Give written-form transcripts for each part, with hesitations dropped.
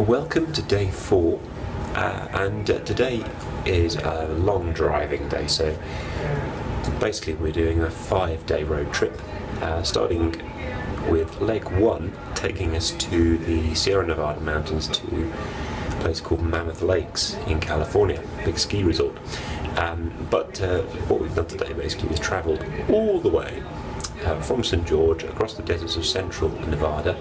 Welcome to day 4, and today is a long driving day, so basically we're doing a 5-day road trip, starting with leg 1 taking us to the Sierra Nevada mountains to a place called Mammoth Lakes in California, big ski resort. But what we've done today basically is travelled all the way from St. George across the deserts of central Nevada,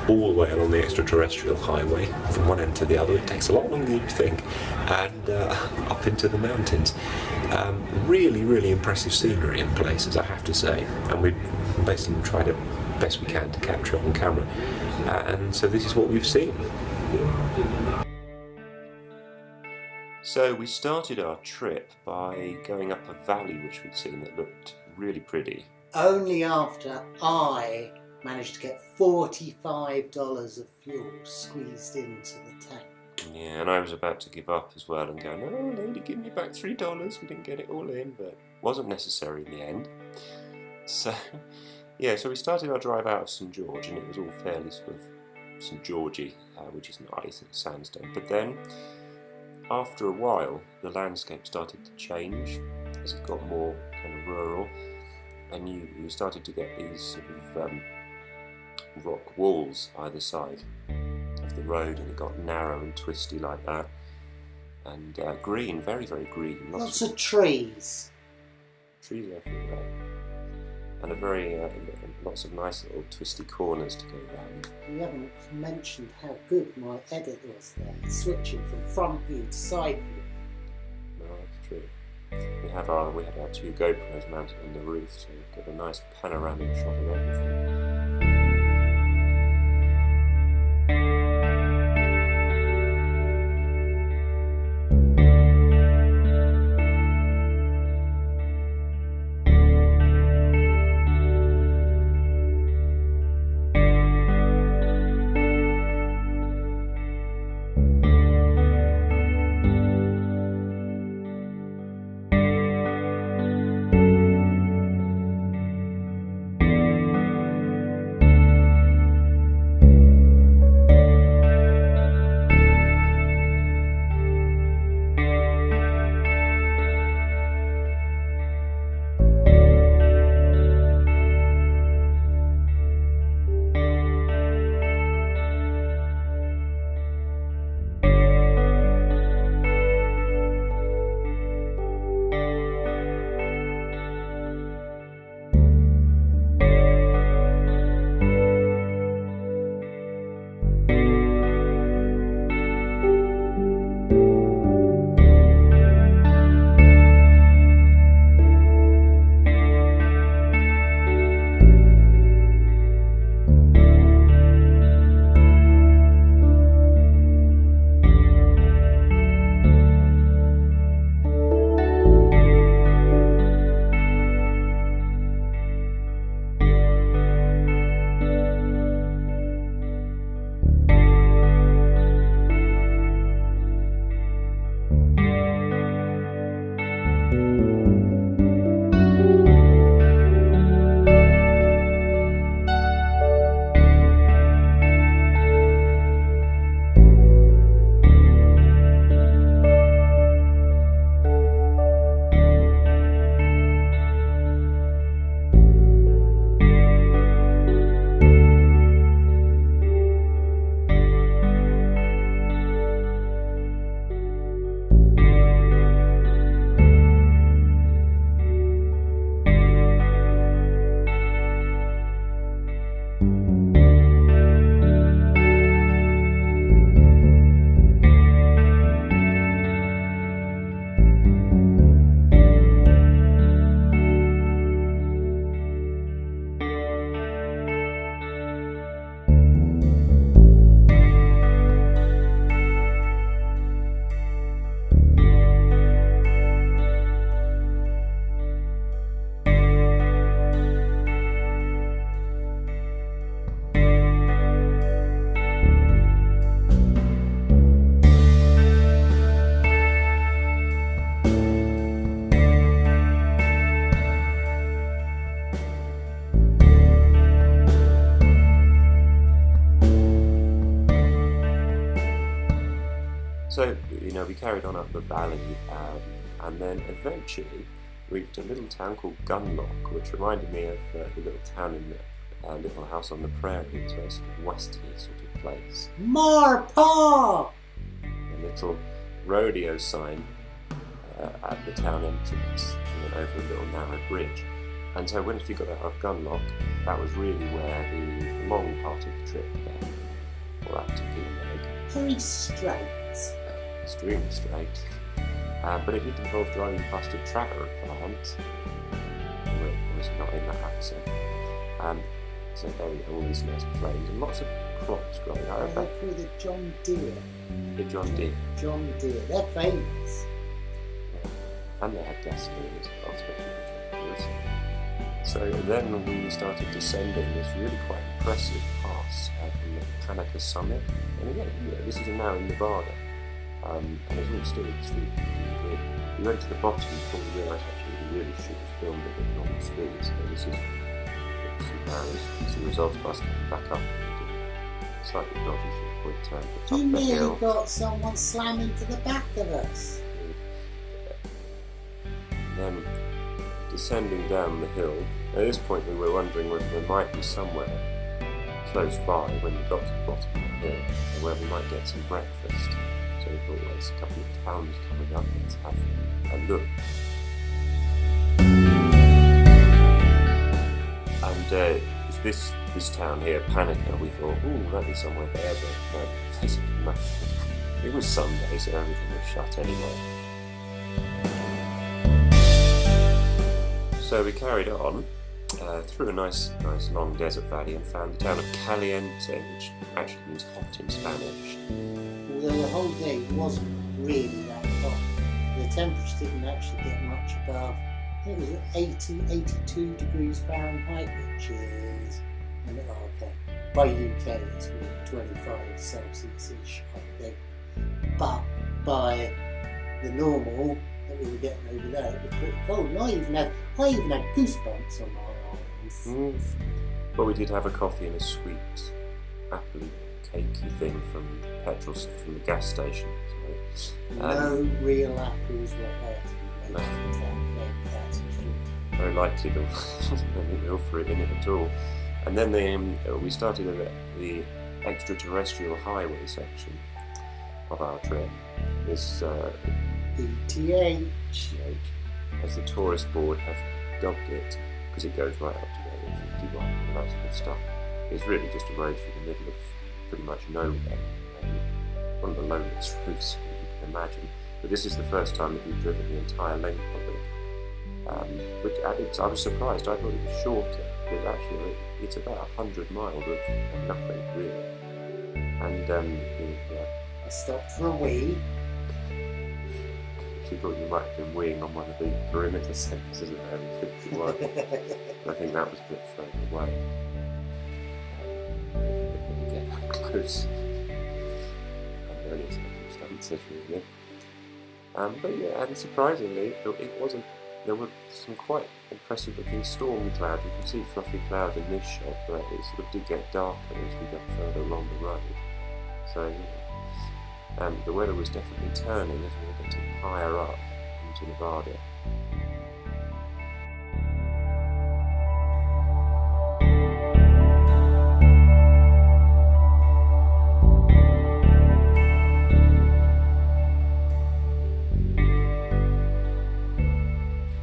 all the way along the extraterrestrial highway from one end to the other. It takes a lot longer than you think, and up into the mountains. Really impressive scenery in places, I have to say, and we've basically tried it best we can to capture it on camera, and so this is what we've seen. So we started our trip by going up a valley which we'd seen that looked really pretty. Only after I managed to get $45 of fuel squeezed into the tank. Yeah, and I was about to give up as well and go, no, lady, give me back $3. We didn't get it all in, but it wasn't necessary in the end. So, yeah, so we started our drive out of St. George, and it was all fairly sort of St. Georgey, which is nice, it's sandstone. But then, after a while, the landscape started to change as it got more kind of rural, and you started to get these sort of rock walls either side of the road, and it got narrow and twisty like that, and green, very green. Lots of trees. Trees everywhere, and a very lots of nice little twisty corners to go round. We haven't mentioned how good my edit was there, switching from front view to side view. No, that's true. We had our 2 GoPros mounted on the roof, so we've got a nice panoramic shot of everything. So, we carried on up the valley, and then eventually reached a little town called Gunlock, which reminded me of the little town in the Little House on the Prairie. It's a very sort of westerny sort of place. Marpaw! A little rodeo sign at the town entrance, and then over a little narrow bridge. And so once we got out of Gunlock, that was really where the long part of the trip began, or that particular leg. Very straight. Extremely straight. But it did involve driving past a tracker plant. It was not in that accent. So there we have all these nice plains and lots of crops growing out. They're called the John Deere. The John Deere. John Deere. They're famous. Yeah. And they had gasoline as well, especially for tractors. So then we started descending this really quite impressive pass from the Kanaka summit. And again, this is now in Nevada. And it's all still extremely good. We went to the bottom before we realised actually we really should have filmed it at normal speed. So this is the result of us coming back up. Slightly dodgy sort of quick turn, but top You of the hill. nearly got someone slamming to the back of us. Then descending down the hill. At this point we were wondering whether there might be somewhere close by when we got to the bottom of the hill where we might get some breakfast. So we thought, well, there's a couple of towns coming up, let's have a look. And this town here, Panica, we thought, might be somewhere there, but no, basically nothing. It was Sunday, so everything was shut anyway. So we carried on through a nice long desert valley and found the town of Caliente, which actually means hot in Spanish. Although the whole day wasn't really that hot. The temperature didn't actually get much above, I think it was 82 degrees Fahrenheit, which is, by UK it's really 25 Celsius-ish, I think. But by the normal that we were getting over there, it was pretty cold. And I even had goosebumps on my arms. But we did have a coffee and a sweet, happily cakey thing from the gas station. So, no real apples were hurt. No. Very likely there wasn't any real fruit in it at all. And then we started at the extraterrestrial highway section of our trip. This ETH, as the tourist board have dubbed it, because it goes right up to Area 51 and that sort of stuff. It's really just a road through the middle of pretty much nowhere. One of the loneliest routes you can imagine. But this is the first time that we've driven the entire length of it. I was surprised. I thought it was shorter. But actually, it's about 100 miles of nothing really. And I stopped for a wee. She thought you might have been weeing on one of the perimeter sensors of Area 51. I think that was a bit further away. Get that close. Under any circumstances, really. But yeah, and surprisingly, it wasn't. There were some quite impressive-looking storm clouds. You can see fluffy clouds in this shot, but it sort of did get darker as we got further along the road. So, the weather was definitely turning as we were getting higher up into Nevada.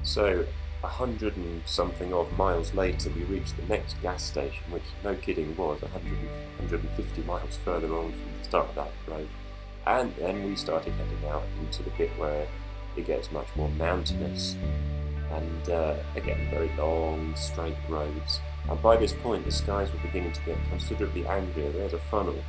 So, 100 and something odd miles later, we reached the next gas station, which, no kidding, was 150 miles further on from the start of that road. And then we started heading out into the bit where it gets much more mountainous. And again, very long, straight roads. And by this point, the skies were beginning to get considerably angrier. There's a funnel,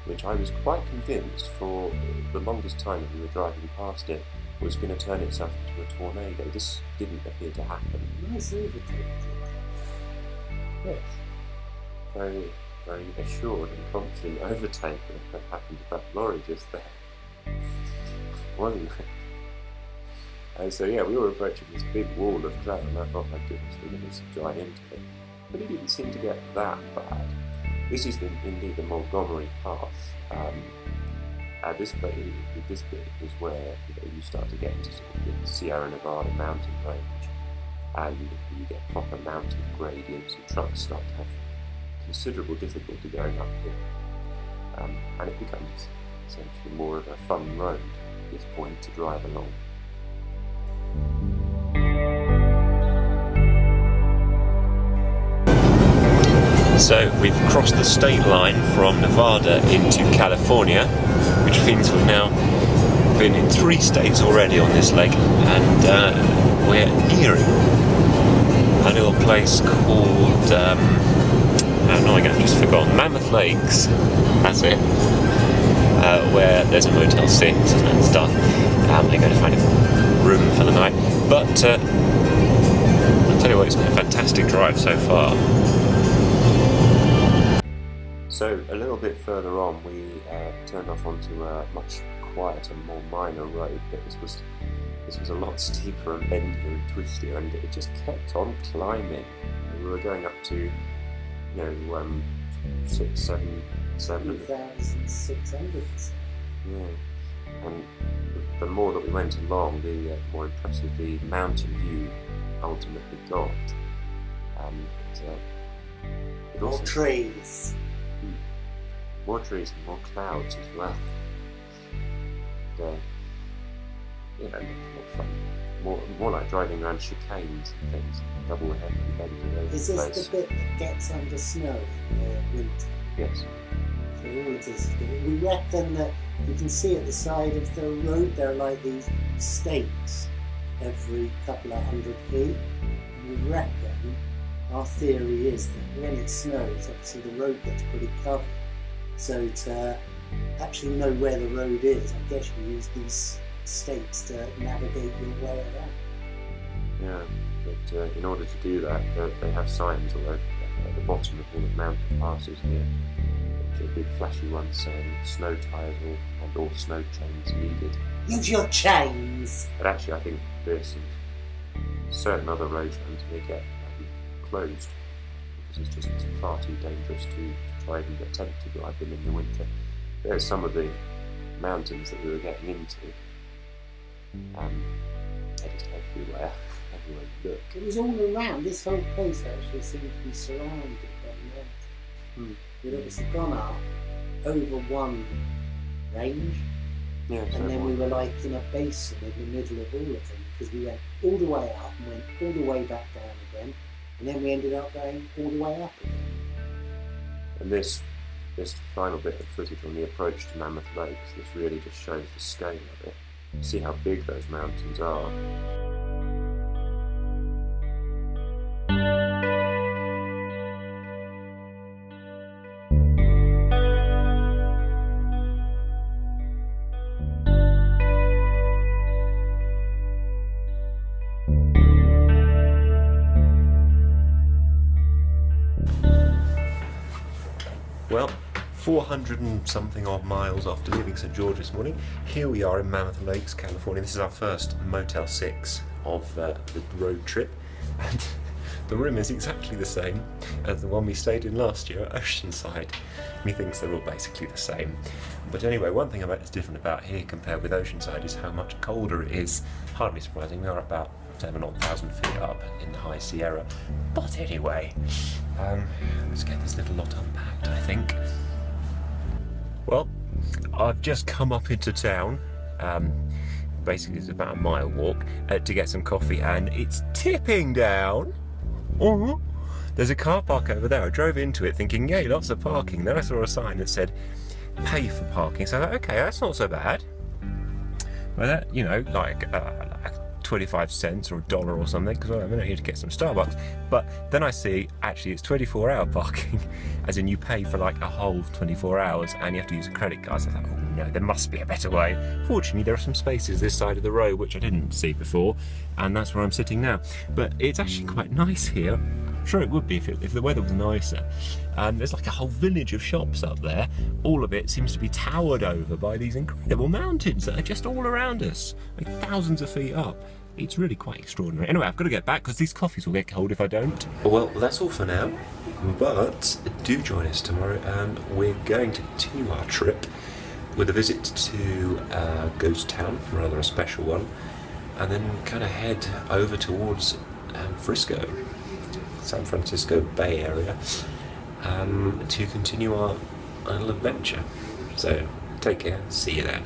which I was quite convinced for the longest time that we were driving past it, was going to turn itself into a tornado. This didn't appear to happen. Nice overtake. Yes. Very, very assured and confident overtake that happened to that lorry just there. Wasn't it? And so yeah, we were approaching this big wall of cloud and I thought, my goodness, we're going to drive into it. But it didn't seem to get that bad. This is indeed the Montgomery Pass. This bit is where you start to get into sort of the Sierra Nevada mountain range, and you get proper mountain gradients, and trucks start to have considerable difficulty going up here, and it becomes essentially more of a fun road at this point to drive along. So we've crossed the state line from Nevada into California, which means we've now been in 3 states already on this leg, and we're nearing a little place called, I've just forgotten, Mammoth Lakes, that's it, where there's a Motel 6 and stuff. They're going to find a room for the night, but I'll tell you what, it's been a fantastic drive so far. So a little bit further on, we turned off onto a much quieter, more minor road, but this was a lot steeper and bendier and twistier, and it just kept on climbing. We were going up to, 2,600. Yeah, and the more that we went along, the more impressive the mountain view ultimately got. More trees. More trees and more clouds as well. And, more fun. More like driving around chicanes and things, double head and bend over. Is this the bit that gets under snow in the winter? Yes. So all of this, we reckon that you can see at the side of the road there are like these stakes every couple of 100 feet. And we reckon, our theory is that when it snows, obviously the road gets pretty covered. So to actually know where the road is, I guess you use these stakes to navigate your way around. Yeah, but in order to do that, they have signs all over at the bottom of all the mountain passes here. There's a big flashy one saying snow tyres and/or snow chains needed. Use your chains! But actually, I think this and certain other roads around here get closed because it's just far too dangerous to try and attempt to drive them in the winter. There's some of the mountains that we were getting into. They're just everywhere you look. It was all around. This whole place actually seemed to be surrounded by mountains. We'd obviously gone up over one range, and then we were like in a basin in the middle of all of them, because we went all the way up and went all the way back down again, and then we ended up going all the way up again. And this final bit of footage on the approach to Mammoth Lakes, this really just shows the scale of it. See how big those mountains are. Well, 400 and something odd miles after leaving St George this morning, here we are in Mammoth Lakes, California. This is our first Motel 6 of the road trip, and the room is exactly the same as the one we stayed in last year at Oceanside. Methinks they're all basically the same. But anyway, one thing that's different about here compared with Oceanside is how much colder it is. Hardly surprising, we are about 7,000 feet up in the high Sierra. But anyway, let's get this little lot unpacked, I think. Well, I've just come up into town, basically it's about a mile walk, to get some coffee, and it's tipping down. There's a car park over there. I drove into it thinking, yay, lots of parking. Then I saw a sign that said, pay for parking. So I thought, okay, that's not so bad. Well, that, like 25 cents or $1 or something, because I'm not here to get some Starbucks. But then I see, actually, it's 24-hour parking, as in you pay for like a whole 24 hours and you have to use a credit card. So I thought, oh no, there must be a better way. Fortunately, there are some spaces this side of the road which I didn't see before, and that's where I'm sitting now. But it's actually quite nice here. I'm sure it would be if the weather was nicer. There's like a whole village of shops up there. All of it seems to be towered over by these incredible mountains that are just all around us, like thousands of feet up. It's really quite extraordinary. Anyway, I've got to get back because these coffees will get cold if I don't. Well, that's all for now, but do join us tomorrow and we're going to continue our trip with a visit to Ghost Town, rather a special one, and then kind of head over towards Frisco, San Francisco Bay Area, to continue our little adventure. So take care, see you then.